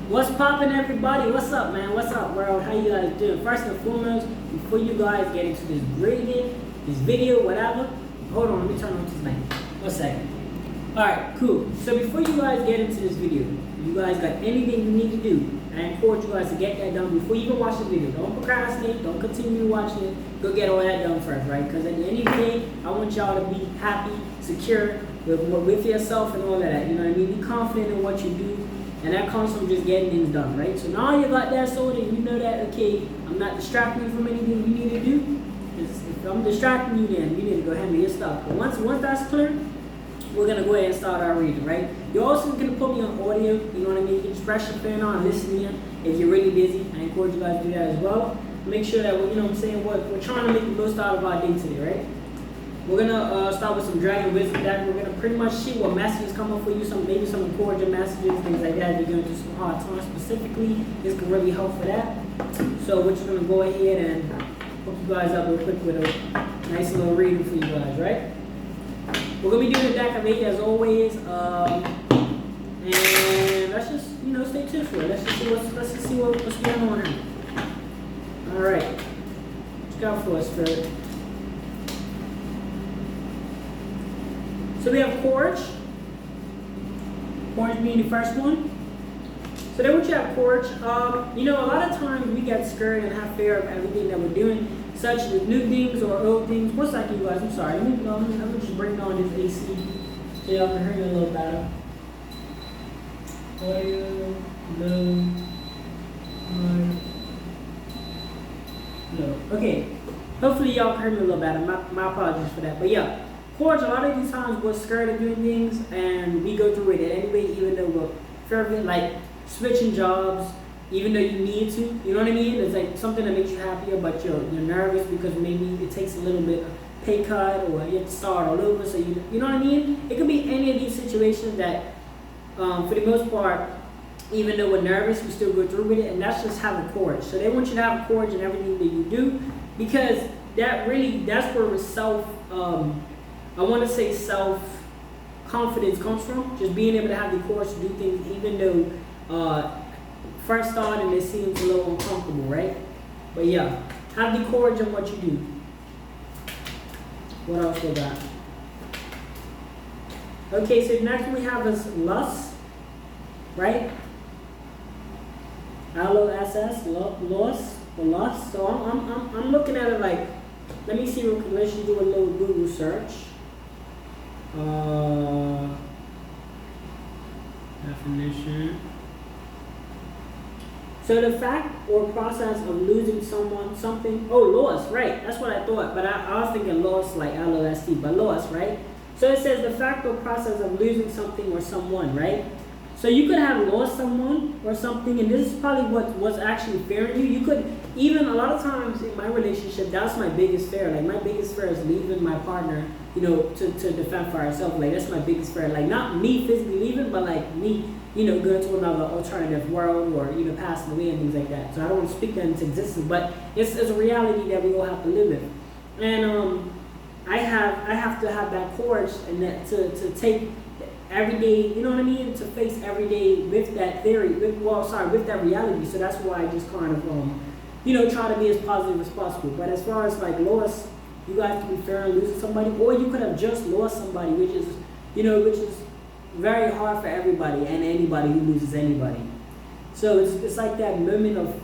What's poppin', everybody? What's up, man? What's up, world? How you guys doing? First and foremost, before you guys get into this grading, this video, whatever, hold on, let me turn on this mic. 1 second. Alright, cool. So before you guys get into this video, you guys got anything you need to do, I encourage you guys to get that done before you even watch the video. Don't procrastinate, don't continue watching it. Go get all that done first, right? Because at the end of the day, I want y'all to be happy, secure with yourself and all of that. You know what I mean? Be confident in what you do. And that comes from just getting things done, right? So now you got that sorted, you know that, okay, I'm not distracting you from anything you need to do. If I'm distracting you, then you need to go handle your stuff. But once that's clear, we're gonna go ahead and start our reading, right? You're also gonna put me on audio, you know what I mean? You can just press your fan on and listen in if you're really busy. I encourage you guys to do that as well. Make sure that, you know what I'm saying, we're trying to make the most out of our day today, right? We're gonna start with some Dragon Wisdom deck. We're gonna pretty much see what messages come up for you, maybe some encouraging messages, things like that. You're going through some hard times specifically. This can really help for that. So we're just gonna go ahead and hook you guys up real quick with a nice little reading for you guys, right? We're gonna be doing the deck of 8 as always, and let's just stay tuned for it. Let's just see what's going on here. All right, what you got for us, Spirit? So we have Courage. Courage being the first one. So then what you have Courage. A lot of times we get scared and have fear of everything that we're doing, such as new things or old things. What's that, you guys? I'm sorry. Let me just bring on this AC so y'all can hear me a little better. Audio, no. Okay. Hopefully y'all can hear me a little better. My apologies for that. But yeah. Courage, a lot of these times we're scared of doing things and we go through it anyway, even though we're fervent, like switching jobs, even though you need to, you know what I mean? It's like something that makes you happier, but you're nervous because maybe it takes a little bit of pay cut or you have to start all over, so you know what I mean? It could be any of these situations that, for the most part, even though we're nervous, we still go through with it, and that's just having courage. So they want you to have courage in everything that you do, because that's where I want to say self-confidence comes from. Just being able to have the courage to do things even though first starting it seems a little uncomfortable, right? But yeah, have the courage in what you do. What else we got? Okay, so next we have is Lust, right? L-O-S-S, lust. So I'm looking at it like, let me see real quick. Let's just do a little Google search. Definition. So the fact or process of losing something. Oh, loss, right? That's what I thought, but I was thinking loss like L-O-S-T, but loss, right? So it says the fact or process of losing something or someone, right? So you could have lost someone or something, and this is probably what's actually fearing you. You could, even a lot of times in my relationship, that's my biggest fear. Like my biggest fear is leaving my partner, to defend for ourselves. Like that's my biggest fear. Like not me physically leaving, but like me, going to another alternative world or, passing away and things like that. So I don't want to speak that into existence, but it's a reality that we all have to live with. And I have to have that courage and that to take every day, you know what I mean, to face every day with that theory, with that reality. So that's why I just kind of, try to be as positive as possible. But as far as like loss, you guys can be fair in losing somebody, or you could have just lost somebody, which is very hard for everybody and anybody who loses anybody. So it's like that moment of,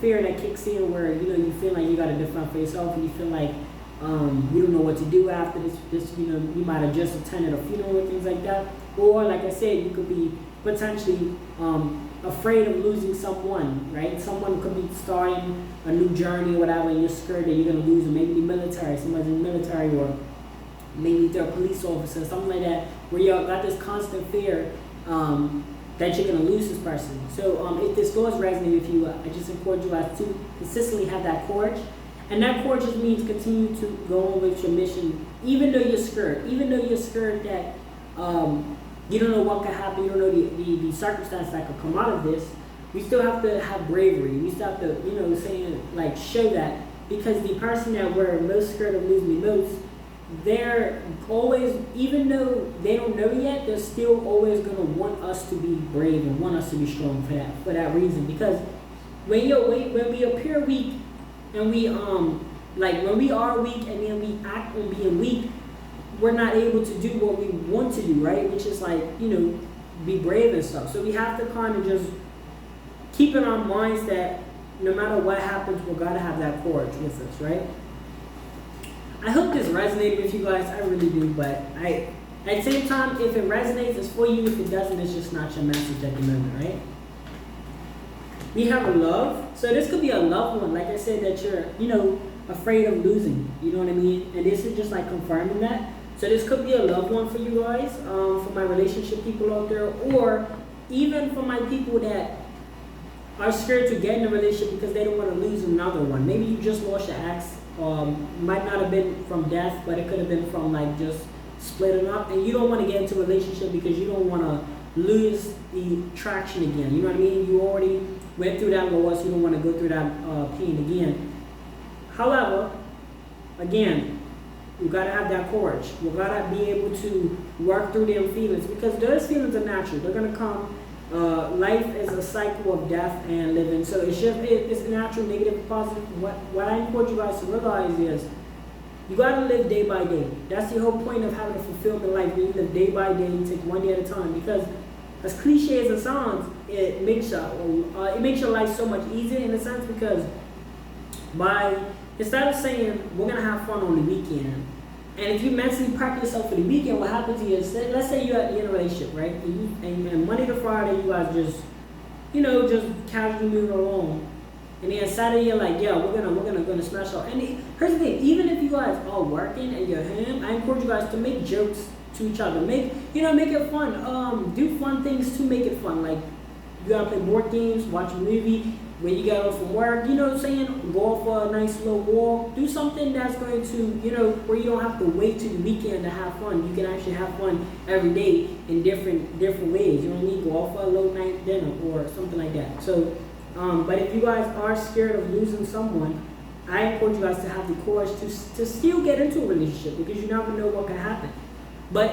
fear that kicks in where, you feel like you got to defend for yourself and you feel like, you don't know what to do after this, you might have just attended a funeral or things like that. Or like I said, you could be potentially afraid of losing someone, right? Someone could be starting a new journey or whatever, and you're scared that you're going to lose them. Maybe the military, somebody's in the military, or maybe they're a police officer, something like that, where you got this constant fear that you're going to lose this person. So if this does resonate with you, I just encourage you guys to consistently have that courage. And that courage just means continue to go on with your mission, even though you're scared that you don't know what could happen, you don't know the circumstance that could come out of this. We still have to have bravery. We still have to, show that, because the person that we're most scared of losing the most they're always, even though they don't know yet, they're still always gonna want us to be brave and want us to be strong for that reason. Because when we appear weak and we like when we are weak and then we act on being weak, we're not able to do what we want to do, right? Which is like, be brave and stuff. So we have to kind of just keep in our minds that no matter what happens, we're gotta have that courage with us, right? I hope this resonated with you guys. I really do, but at the same time, if it resonates, it's for you. If it doesn't, it's just not your message at the moment, right? We have a love. So this could be a loved one, like I said, that you're, afraid of losing. You know what I mean? And this is just like confirming that. So this could be a loved one for you guys, for my relationship people out there, or even for my people that are scared to get in a relationship because they don't want to lose another one. Maybe you just lost your ex. Might not have been from death, but it could have been from like just splitting up, and you don't want to get into a relationship because you don't want to lose the traction again. You know what I mean? You already went through that loss. You don't want to go through that pain again. However, again, you gotta have that courage. You gotta be able to work through them feelings, because those feelings are natural. They're gonna come. Life is a cycle of death and living, so it's natural, negative, positive. What I encourage you guys to realize is you gotta live day by day. That's the whole point of having a fulfillment life. Where you live day by day, you take one day at a time. Because as cliche as it sounds, it makes your life so much easier in a sense, because instead of saying we're gonna have fun on the weekend, and if you mentally prep yourself for the weekend, what happens to you is, let's say you're in a relationship, right? And Monday to Friday, you guys just casually moving along. And then Saturday, you're like, yeah, we're gonna smash out. And here's the thing, even if you guys are working and you're home, I encourage you guys to make jokes to each other. Make it fun. Do fun things to make it fun. Like, you gotta play board games, watch a movie. When you get off from work, you know what I'm saying? Go for a nice little walk. Do something that's going to, where you don't have to wait till the weekend to have fun. You can actually have fun every day in different ways. You know what I mean? Go off for a low night dinner or something like that. So, but if you guys are scared of losing someone, I encourage you guys to have the courage to still get into a relationship, because you never know what can happen. But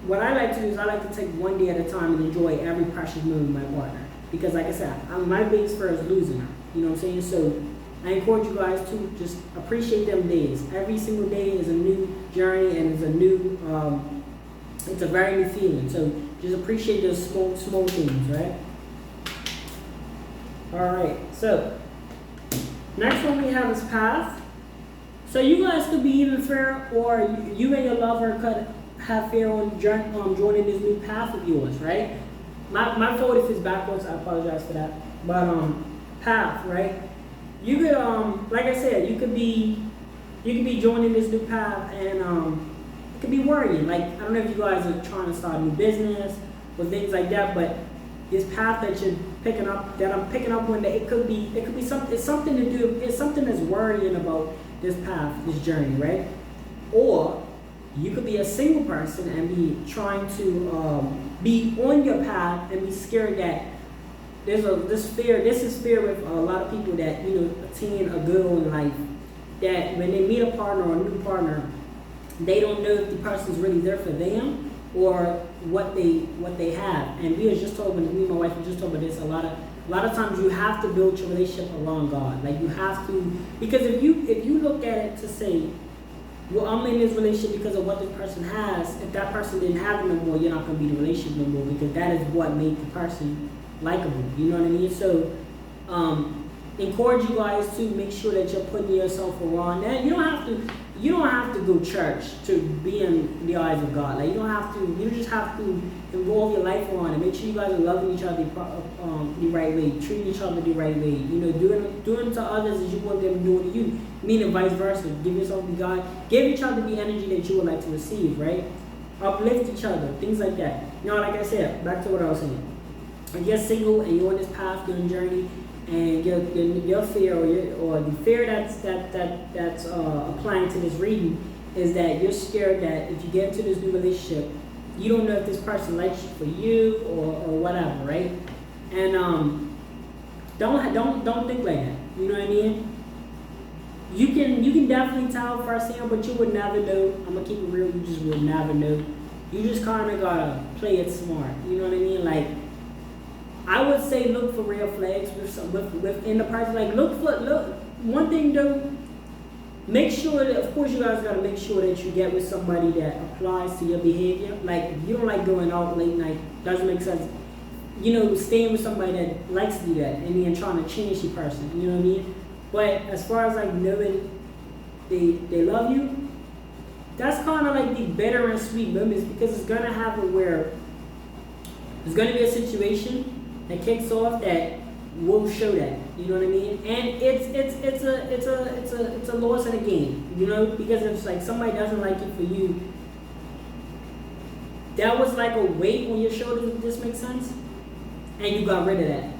what I like to do is I like to take one day at a time and enjoy every precious moment with my partner. Because like I said, my biggest fear is losing her. You know what I'm saying? So I encourage you guys to just appreciate them days. Every single day is a new journey, and it's a very new feeling. So just appreciate those small things, right? Alright, so next one we have is path. So you guys could be even fear, or you and your lover could have fear on joining this new path of yours, right? My fault if it's backwards, I apologize for that. But path, right? You could like I said, you could be joining this new path, and it could be worrying. Like, I don't know if you guys are trying to start a new business or things like that, but this path that you're picking up, that I'm picking up on, that it could be something. It's something to do. It's something that's worrying about this path, this journey, right? Or you could be a single person and be trying to be on your path and be scared that this is fear with a lot of people that attain a goal in life, that when they meet a partner or a new partner, they don't know if the person's really there for them or what they have. And me and my wife were just talking about this. A lot of times you have to build your relationship around God. Like, you have to, because if you look at it to say, well, I'm in this relationship because of what this person has. If that person didn't have it no more, you're not going to be in a relationship no more, because that is what made the person likable. You know what I mean? So, encourage you guys to make sure that you're putting yourself around that. You don't have to go church to be in the eyes of God. Like, you just have to involve your life around it. Make sure you guys are loving each other the right way, treating each other the right way. Doing to others as you want them to do to you. Meaning vice versa. Give yourself to God. Give each other the energy that you would like to receive, right? Uplift each other, things like that. Like I said, back to what I was saying. If you're single and you're on this path, you're on a journey, and your fear or the fear that's applying to this reading is that you're scared that if you get into this new relationship, you don't know if this person likes you for you or whatever, right? And don't think like that. You know what I mean? you can definitely tell firsthand, but you would never know. I'm gonna keep it real. You just would never know. You just kind of gotta play it smart. You know what I mean? Like, I would say look for red flags within the person. Like, look. One thing though, make sure that, of course, you guys gotta make sure that you get with somebody that applies to your behavior. Like, if you don't like going out late night, doesn't make sense. You know, staying with somebody that likes to do that and then trying to change the person. You know what I mean? But as far as like knowing they love you, that's kind of like the bitter and sweet moments, because it's gonna happen where there's gonna be a situation that kicks off that will show that. You know what I mean? And it's a loss in a game. You know, because if like somebody doesn't like it for you, that was like a weight on your shoulders. If this makes sense, and you got rid of that.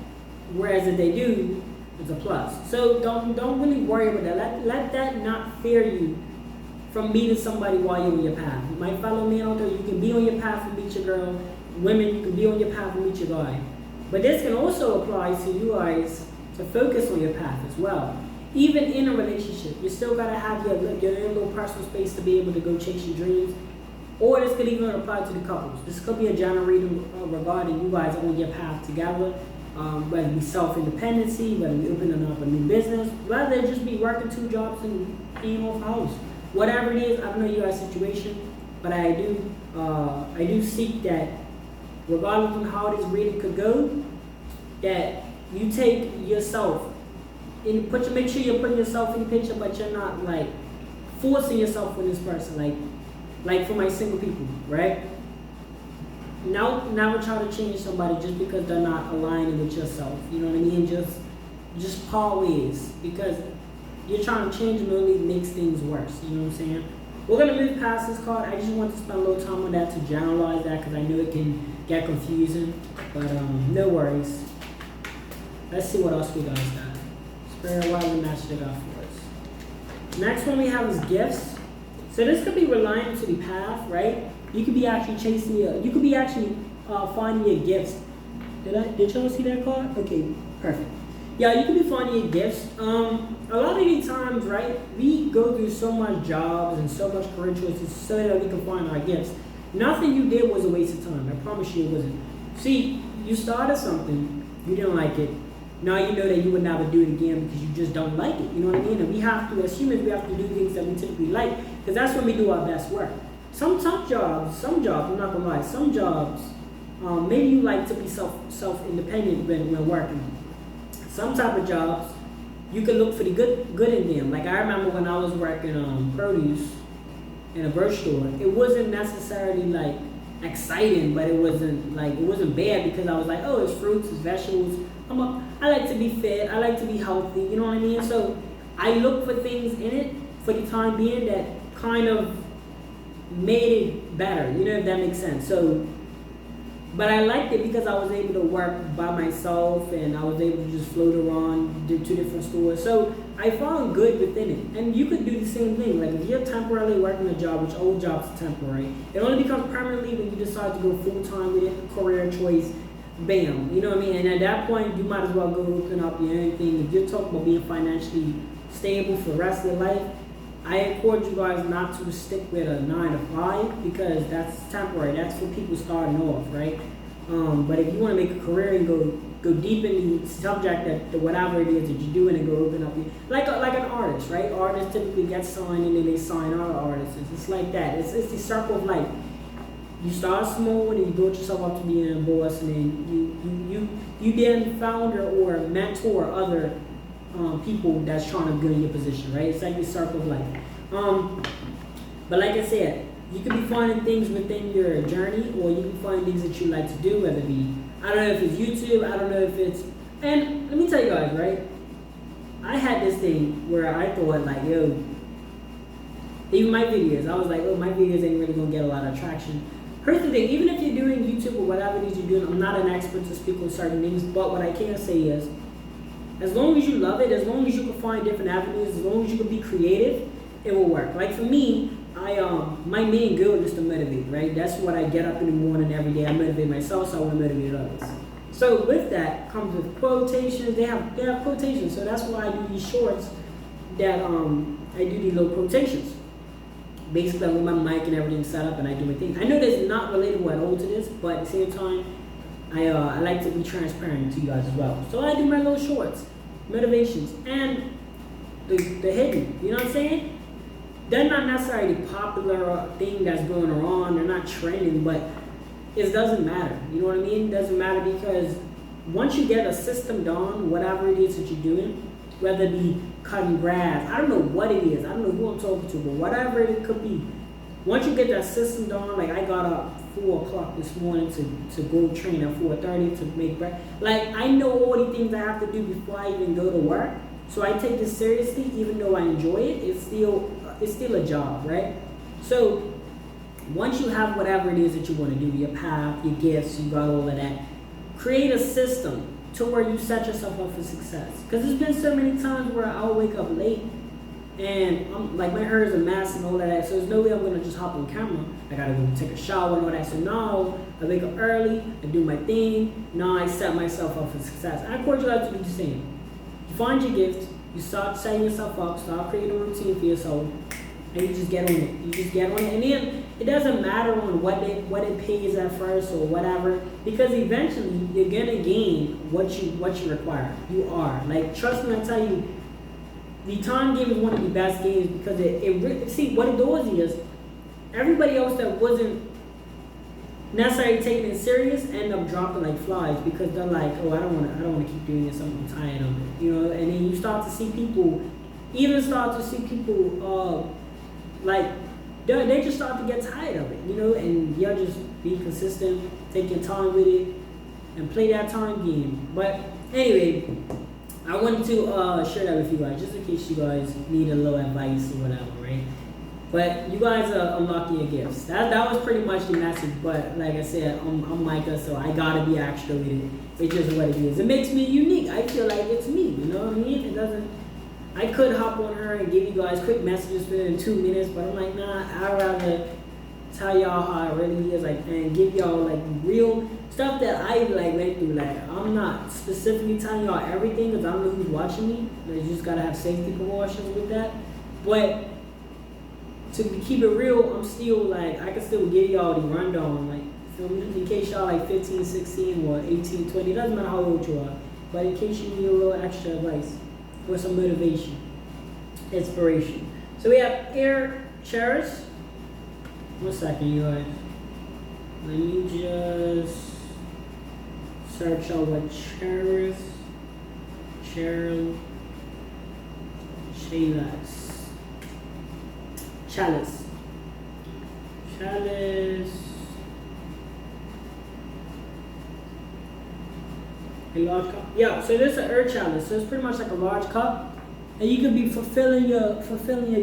Whereas if they do, it's a plus. So don't really worry about that. Let that not fear you from meeting somebody while you're on your path. My fellow man out there, you can be on your path and meet your girl. Women, you can be on your path and meet your guy. But this can also apply to you guys to focus on your path as well. Even in a relationship, you still gotta have your own little personal space to be able to go chase your dreams. Or this could even apply to the couples. This could be a general reading regarding you guys on your path together. Whether it be self-independency, whether it be opening up a new business, whether it just be working 2 jobs and paying off a house. Whatever it is, I don't know your situation, but I do seek that, regardless of how this reading could go, that you take yourself and make sure you're putting yourself in the picture, but you're not like forcing yourself with this person. Like for my single people, right? Now, never try to change somebody just because they're not aligning with yourself. You know what I mean? Just part ways, because you're trying to change them only makes things worse. You know what I'm saying? We're gonna move past this card. I just want to spend a little time on that to generalize that, because I know it can get confusing. But no worries. Let's see what else we guys got. Spirit, what other match they got for us? Next one we have is gifts. So this could be relying to the path, right? You could be actually chasing you could be actually finding your gifts. Did y'all see that card? Okay, perfect. Yeah, you could be finding your gifts. A lot of the times, right, we go through so much jobs and so much career choices so that we can find our gifts. Nothing you did was a waste of time. I promise you it wasn't. See, you started something, you didn't like it. Now you know that you would never do it again because you just don't like it. You know what I mean? And we have to, as humans, we have to do things that we typically like, because that's when we do our best work. Some jobs, I'm not gonna lie, some jobs, maybe you like to be self-independent when working. Some type of jobs, you can look for the good in them. Like I remember when I was working produce in a grocery store, it wasn't necessarily like exciting, but it wasn't bad, because I was like, oh, it's fruits, it's vegetables. I like to be fed, I like to be healthy, you know what I mean? So I look for things in it for the time being that kind of made it better, you know, if that makes sense. So, but I liked it because I was able to work by myself and I was able to just float around, do 2 different stores. So I found good within it. And you could do the same thing. Like if you're temporarily working a job, which old jobs are temporary, it only becomes permanently when you decide to go full-time with it, career choice, bam, you know what I mean? And at that point, you might as well go open up your own thing. If you're talking about being financially stable for the rest of your life, I encourage you guys not to stick with a 9 to 5, because that's temporary. That's for people starting off, right? But if you want to make a career and go deep in the subject that whatever it is that you're doing, and go open up like an artist, right? Artists typically get signed and then they sign other artists. It's like that. It's the circle of life. You start small and then you build yourself up to being a boss, and then you then founder or mentor other people that's trying to get in your position, right? It's like the circle of life. But like I said, you can be finding things within your journey, or you can find things that you like to do, whether it be, I don't know if it's YouTube, I don't know if it's, and let me tell you guys, right? I had this thing where I thought like, yo, even my videos, I was like, oh, my videos ain't really gonna get a lot of traction. Here's the thing, even if you're doing YouTube or whatever it is you're doing, I'm not an expert to speak on certain things, but what I can say is, as long as you love it, as long as you can find different avenues, as long as you can be creative, it will work. Like for me, my main goal is to motivate, right? That's what I get up in the morning every day. I motivate myself, so I want to motivate others. So with that comes with quotations. They have quotations, so that's why I do these shorts that I do these little quotations. Basically, with my mic and everything set up, and I do my thing. I know this is not relatable at all to this, but at the same time, I like to be transparent to you guys as well. So I do my little shorts, motivations, and the hidden. You know what I'm saying? They're not necessarily popular thing that's going on. They're not trending, but it doesn't matter. You know what I mean? It doesn't matter because once you get a system down, whatever it is that you're doing, whether it be cutting grass, I don't know what it is. I don't know who I'm talking to, but whatever it could be. Once you get that system down, like I got up 4 o'clock this morning to go train at 4:30 to make breakfast. Like I know all the things I have to do before I even go to work. So I take this seriously, even though I enjoy it. It's still a job, right? So once you have whatever it is that you want to do, your path, your gifts, you got all of that. Create a system to where you set yourself up for success. Because there's been so many times where I'll wake up late and I'm like my hair is a mess and all of that. So there's no way I'm gonna just hop on camera. I gotta go take a shower and all that. So now I wake up early, I do my thing. Now I set myself up for success. I encourage you guys to do the same. You find your gift, you start setting yourself up, start creating a routine for yourself, and you just get on it. You just get on it, and then it doesn't matter on what it pays at first or whatever, because eventually you're gonna gain what you require. You are like, trust me, I tell you, the time game is one of the best games because see what it does is everybody else that wasn't necessarily taking it serious end up dropping like flies because they're like, oh, I don't want to keep doing this. I'm tired of it, you know. And then you start to see people, like they just start to get tired of it, you know. And y'all just be consistent, take your time with it, and play that time game. But anyway, I wanted to share that with you guys, just in case you guys need a little advice or whatever, right? But you guys are unlocking your gifts. That was pretty much the message. But like I said, I'm Micah, so I gotta be extra with it. It's just what it is. It makes me unique. I feel like it's me. You know what I mean? It doesn't. I could hop on her and give you guys quick messages within 2 minutes, but I'm like, nah. I'd rather tell y'all how it really is, like, and give y'all like real stuff that I like went through. Like, I'm not specifically telling y'all everything because I don't know who's watching me. You just gotta have safety precautions with that. But to keep it real, I'm still like, I can still give y'all the rundown, like, feel me? In case y'all like 15, 16, or 18, 20, it doesn't matter how old you are, but in case you need a little extra advice or some motivation, inspiration. So we have air chairs. 1 second, you guys. Let me just search out what chairs. Chalice. A large cup. Yeah, so this is an earth chalice. So it's pretty much like a large cup. And you could be fulfilling your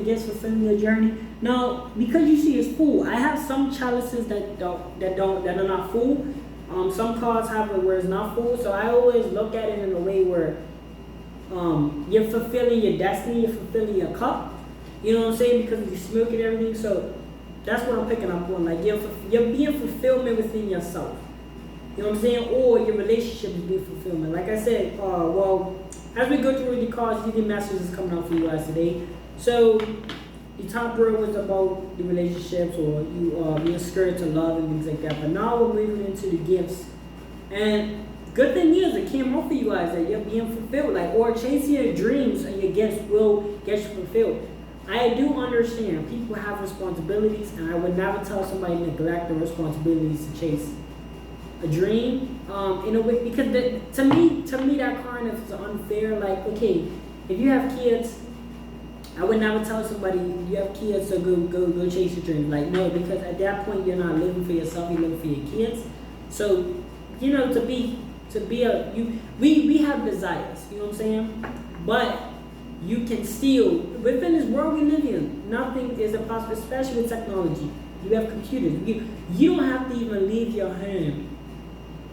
gifts, fulfilling your journey. Now, because you see it's full, I have some chalices that are not full. Some cards have it where it's not full. So I always look at it in a way where you're fulfilling your destiny, you're fulfilling your cup. You know what I'm saying? Because you smoke and everything. So that's what I'm picking up on. Like you're being fulfillment within yourself. You know what I'm saying? Or your relationship is being fulfillment. Like I said, well, as we go through the cards, these messages coming out for you guys today. So the top row was about the relationships or you being scared to love and things like that. But now we're moving into the gifts. And good thing is it came out for you guys that you're being fulfilled. Like, or chasing your dreams and your gifts will get you fulfilled. I do understand people have responsibilities, and I would never tell somebody to neglect their responsibilities to chase a dream in a way, because to me that kind of is unfair. Like, okay, if you have kids, I would never tell somebody you have kids, so go chase your dreams. Like, no, because at that point you're not living for yourself, you're living for your kids. So, you know, we have desires, you know what I'm saying? But you can still, within this world we live in, nothing is impossible, especially with technology. You have computers. You don't have to even leave your home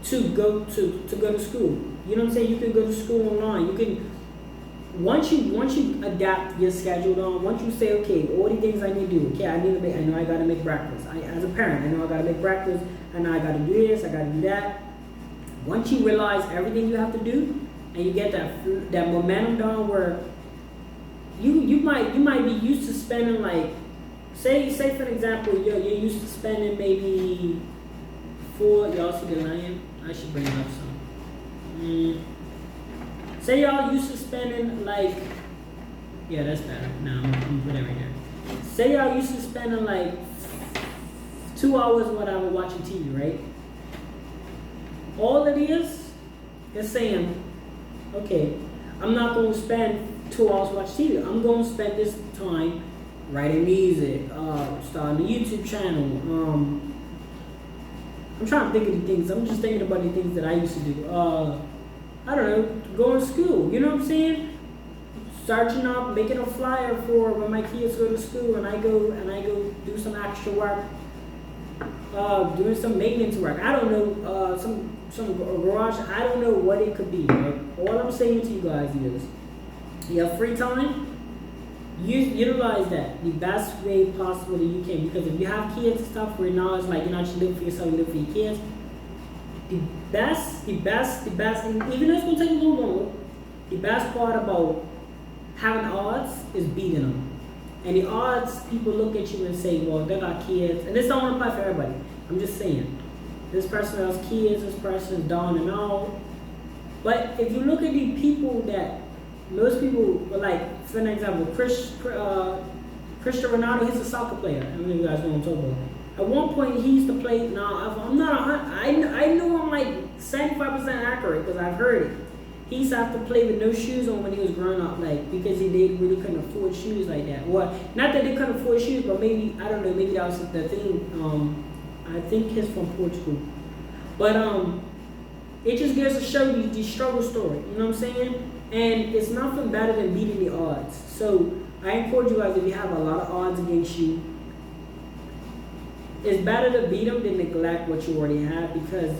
to go to school. You know what I'm saying? You can go to school online. You can, once you adapt your schedule on, once you say, okay, all the things I need to do, okay, I know I gotta make breakfast. As a parent, I know I gotta make breakfast, I know I gotta do this, I gotta do that. Once you realize everything you have to do, and you get that momentum down where you might be used to spending like, say for example, you're used to spending maybe y'all see the lion? I should bring up some. Say y'all used to spending like, yeah, that's better. No, I'm gonna put it right here. Say y'all used to spending like 2 hours whatever watching TV, right? All it is saying, okay, I'm not going to spend 2 hours watching TV. I'm going to spend this time writing music, starting a YouTube channel. I'm trying to think of the things. I'm just thinking about the things that I used to do. I don't know, going to school. You know what I'm saying? Searching up, making a flyer for when my kids go to school, and I go do some extra work, doing some maintenance work. I don't know, some garage. I don't know what it could be. Right? All I'm saying to you guys is, you have free time. Utilize that the best way possible that you can, because if you have kids and stuff where now it's like you're not just living for yourself, you live for your kids. The best, and even though it's gonna take a little longer, the best part about having odds is beating them. And the odds, people look at you and say, well, they got kids, and this don't want to apply for everybody. I'm just saying, this person has kids, this person is down and out. But if you look at the people that most people, like, for an example, Cristiano Ronaldo, he's a soccer player. I don't know if you guys know what I'm talking about. At one point, he used to play. Now, I'm not. I know I'm like 75% accurate because I've heard it. He used to have to play with no shoes on when he was growing up, like because he really couldn't afford shoes like that. Well, not that they couldn't afford shoes, but maybe I don't know. Maybe that was the thing. I think he's from Portugal, but it just goes to show you the struggle story. You know what I'm saying? And it's nothing better than beating the odds. So I encourage you guys, if you have a lot of odds against you, it's better to beat them than neglect what you already have, because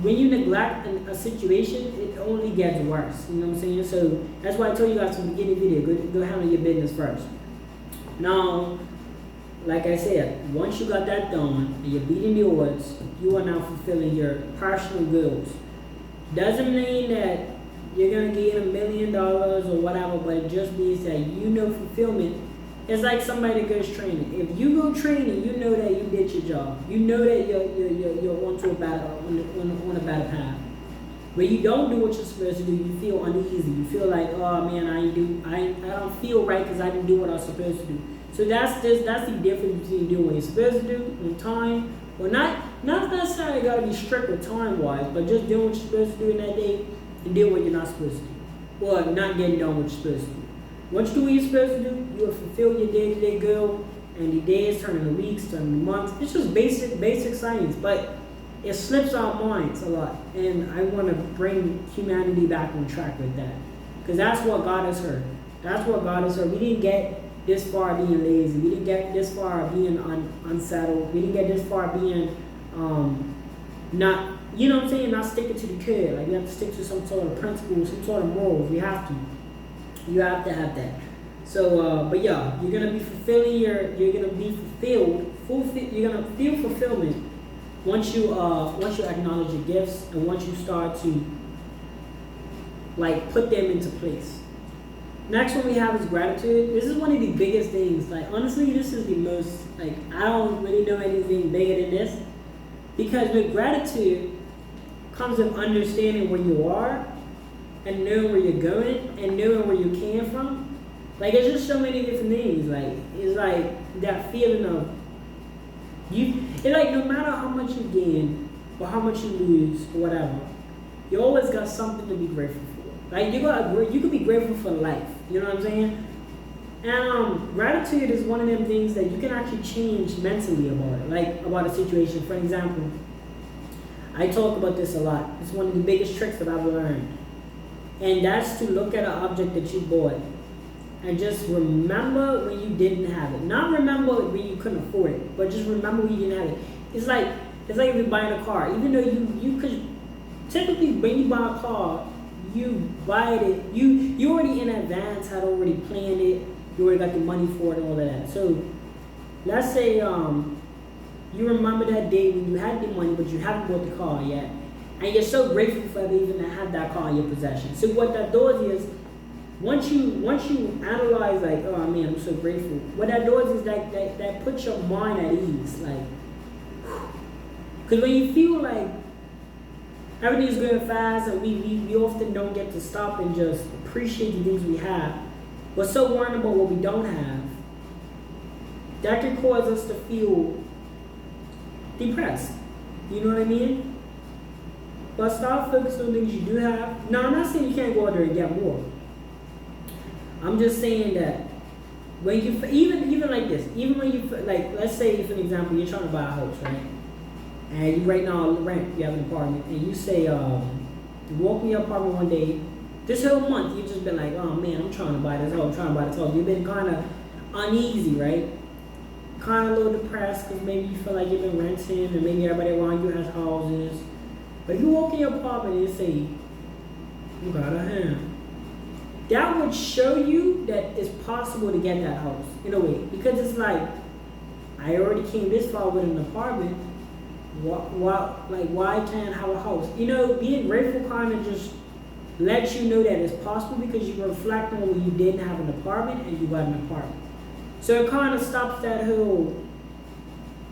when you neglect a situation, it only gets worse. You know what I'm saying? So that's why I told you guys from the beginning of the video, go handle your business first. Now, like I said, once you got that done and you're beating the odds, you are now fulfilling your personal goals. Doesn't mean that you're gonna get $1 million or whatever, but it just means that you know fulfillment. It's like somebody that goes training. If you go training, you know that you did your job. You know that you're onto a battle on a better path. When you don't do what you're supposed to do, you feel uneasy. You feel like, oh man, I don't feel right because I didn't do what I was supposed to do. So that's the difference between doing what you're supposed to do on time, or not necessarily gotta be strict with time wise, but just doing what you're supposed to do in that day and doing what you're not supposed to do, or not getting done what you're supposed to do. Once you do what you're supposed to do, you will fulfill your day-to-day goal, and the days turn into weeks, turn into months. It's just basic science, but it slips our minds a lot, and I want to bring humanity back on track with that, because that's what got us hurt. That's what got us hurt. We didn't get this far being lazy. We didn't get this far being unsettled. We didn't get this far being not, you know what I'm saying, not sticking to the code. Like we have to stick to some sort of principles, some sort of morals. We have to. You have to have that. So, but yeah, you're gonna be fulfilling you're gonna be you're gonna feel fulfillment once you acknowledge your gifts and once you start to like put them into place. Next one we have is gratitude. This is one of the biggest things. Like honestly, this is the most, like I don't really know anything bigger than this, because with gratitude comes with understanding where you are and knowing where you're going and knowing where you came from. Like it's just so many different things. Like it's like that feeling of it's like no matter how much you gain or how much you lose or whatever, you always got something to be grateful for. Like you could be grateful for life. You know what I'm saying? And gratitude is one of them things that you can actually change mentally about it, like about a situation. For example, I talk about this a lot. It's one of the biggest tricks that I've learned. And that's to look at an object that you bought and just remember when you didn't have it. Not remember when you couldn't afford it, but just remember when you didn't have it. It's like if you're buying a car. Even though you could, typically when you buy a car, you buy it, you already in advance had already planned it, you already got the money for it and all of that. So let's say you remember that day when you had the money but you haven't bought the car yet. And you're so grateful for even to have that car in your possession. So what that does is, once you analyze like, oh man, I'm so grateful. What that does is that puts your mind at ease, like, because when you feel like everything's going fast and we often don't get to stop and just appreciate the things we have. We're so worried about what we don't have. That can cause us to feel depressed. You know what I mean? But start focusing on things you do have. No, I'm not saying you can't go out there and get more. I'm just saying that when you even like this, even when you like, let's say for an example, you're trying to buy a house, right? And you right now rent, you have an apartment, and you say, you walk in your apartment one day, this whole month you just been like, oh man, I'm trying to buy this house, I'm trying to buy this house. You've been kind of uneasy, right? Kind of a little depressed because maybe you feel like you've been renting, and maybe everybody around you has houses. But if you walk in your apartment and you say, you got a hand, that would show you that it's possible to get that house in a way, because it's like, I already came this far with an apartment. Why can't I have a house? You know, being grateful kind of just lets you know that it's possible because you reflect on when you didn't have an apartment and you got an apartment. So it kind of stops that whole,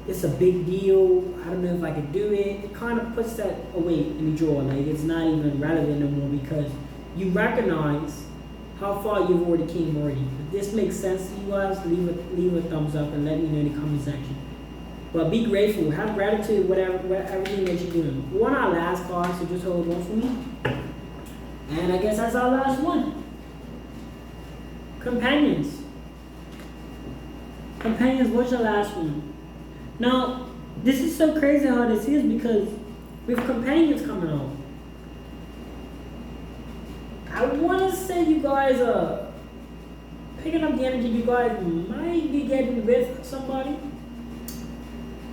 it's a big deal, I don't know if I could do it. It kind of puts that away in the drawer. Like, it's not even relevant no more because you recognize how far you've already came already. If this makes sense to you guys, leave a thumbs up and let me know in the comment section. But be grateful, have gratitude, whatever everything that you're doing. We're on our last card, so just hold on for me. And I guess that's our last one. Companions. Companions, what's your last one? Now, this is so crazy how this is because with companions coming out, I want to say you guys are picking up the energy. You guys might be getting with somebody,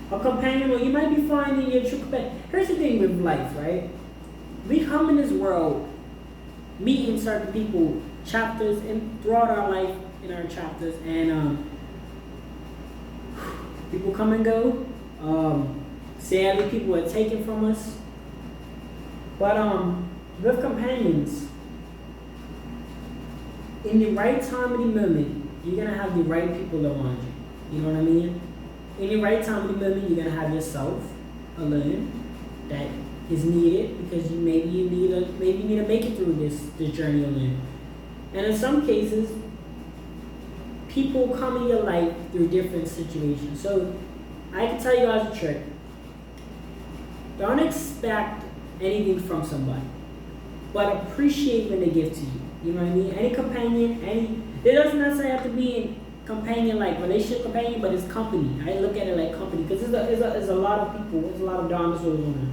a companion, or you might be finding your true companion. Here's the thing with life, right? We come in this world meeting certain people, chapters, and throughout our life in our chapters, and people come and go. Sadly, people are taken from us. But with companions, in the right time of the moment, you're gonna have the right people around you. You know what I mean? In the right time of the moment, you're gonna have yourself alone that is needed because maybe you need to make it through this journey alone. And in some cases, people come in your life through different situations. So I can tell you guys a trick. Don't expect anything from somebody, but appreciate when they give to you. You know what I mean? Any companion, it doesn't necessarily have to be companion like relationship companion, but it's company. I look at it like company because there's a lot of people, there's a lot of dinosaurs on there.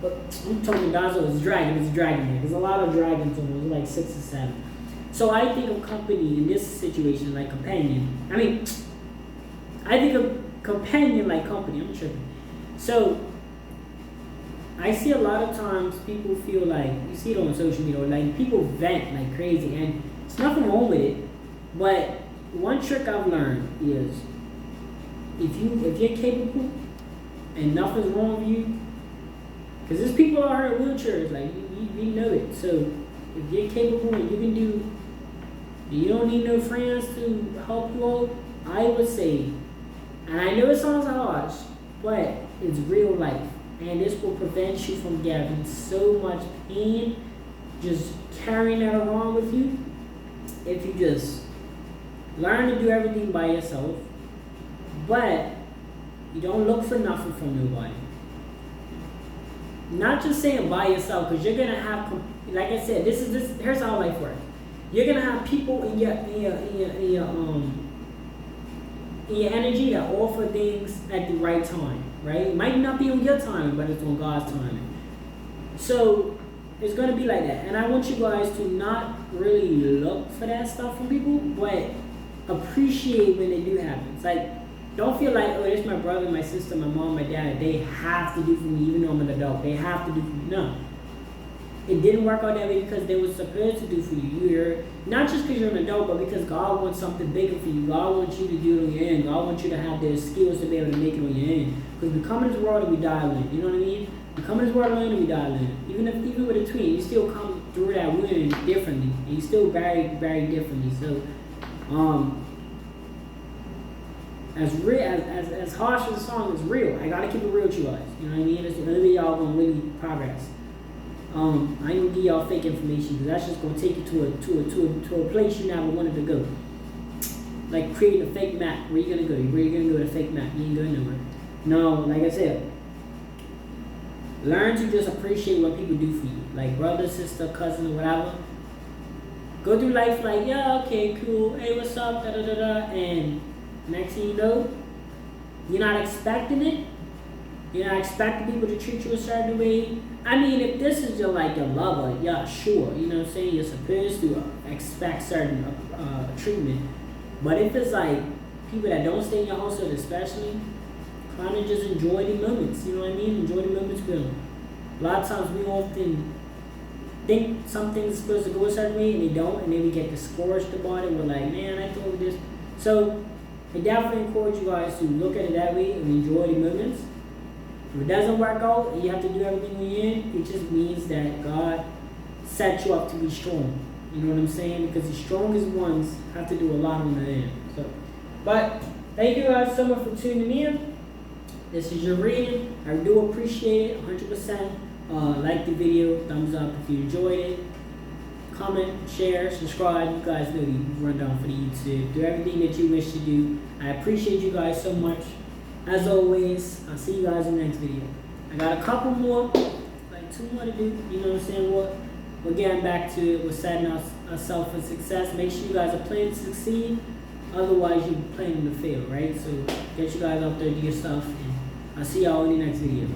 But I'm talking dinosaurs, it's dragon there. There's a lot of dragons on there, like 6 or 7. So I think of company in this situation like companion. I think of companion like company. I'm tripping. So I see a lot of times people feel like, you see it on social media, like people vent like crazy, and there's nothing wrong with it. But one trick I've learned is if you're capable and nothing's wrong with you, because there's people out here in wheelchairs, like you know it. So if you're capable and you can do, you don't need no friends to help you out, I would say, and I know it sounds harsh, but it's real life. And this will prevent you from getting so much pain, just carrying that around with you. If you just learn to do everything by yourself, but you don't look for nothing from nobody. Not just saying by yourself, because you're gonna have, like I said, here's how life works. You're gonna have people in your energy that offer things at the right time, right? It might not be on your time, but it's on God's time. So it's gonna be like that. And I want you guys to not really look for that stuff from people, but appreciate when they do happen. It's like, don't feel like, oh, it's my brother, my sister, my mom, my dad, they have to do for me, even though I'm an adult. They have to do for me. No. It didn't work out that way because they were supposed to do for you. You're not just because you're an adult, but because God wants something bigger for you. God wants you to do it on your own. God wants you to have the skills to be able to make it on your own. Because we come in this world and we die alone. You know what I mean? We come in this world alone and we die alone. Even with a twin, you still come through that wound differently. And you still very, very differently. So, as harsh as the song is real, I gotta keep it real with you guys. You know what I mean? It's none of y'all gonna really progress. I ain't gonna give y'all fake information because that's just gonna take you to a place you never wanted to go. Like creating a fake map. Where you gonna go? Where you gonna go with a fake map? You ain't going nowhere. No, like I said, learn to just appreciate what people do for you. Like brother, sister, cousin, or whatever. Go through life like, yeah, okay, cool. Hey, what's up? Da da da da. And next thing you know, you're not expecting it. You're not expecting people to treat you a certain way. I mean, if this is your lover, yeah, sure. You know what I'm saying? You're supposed to expect certain treatment. But if it's like people that don't stay in your household, especially, kind of just enjoy the moments. You know what I mean? Enjoy the moments with them. A lot of times we often think something's supposed to go a certain way and they don't, and then we get discouraged about it. We're like, man, I thought this. So I definitely encourage you guys to look at it that way and enjoy the moments. If it doesn't work out and you have to do everything on your end, it just means that God set you up to be strong. You know what I'm saying? Because the strongest ones have to do a lot on the end. So, but thank you guys so much for tuning in. This is your reading. I do appreciate it 100%. Like the video, thumbs up if you enjoyed it. Comment, share, subscribe. You guys know the rundown for the YouTube. Do everything that you wish to do. I appreciate you guys so much. As always, I'll see you guys in the next video. I got a couple more, like 2 more to do. You know what I'm saying? We're getting back to it. We're setting ourselves for success. Make sure you guys are planning to succeed. Otherwise, you're planning to fail, right? So get you guys out there, do your stuff. And I'll see y'all in the next video.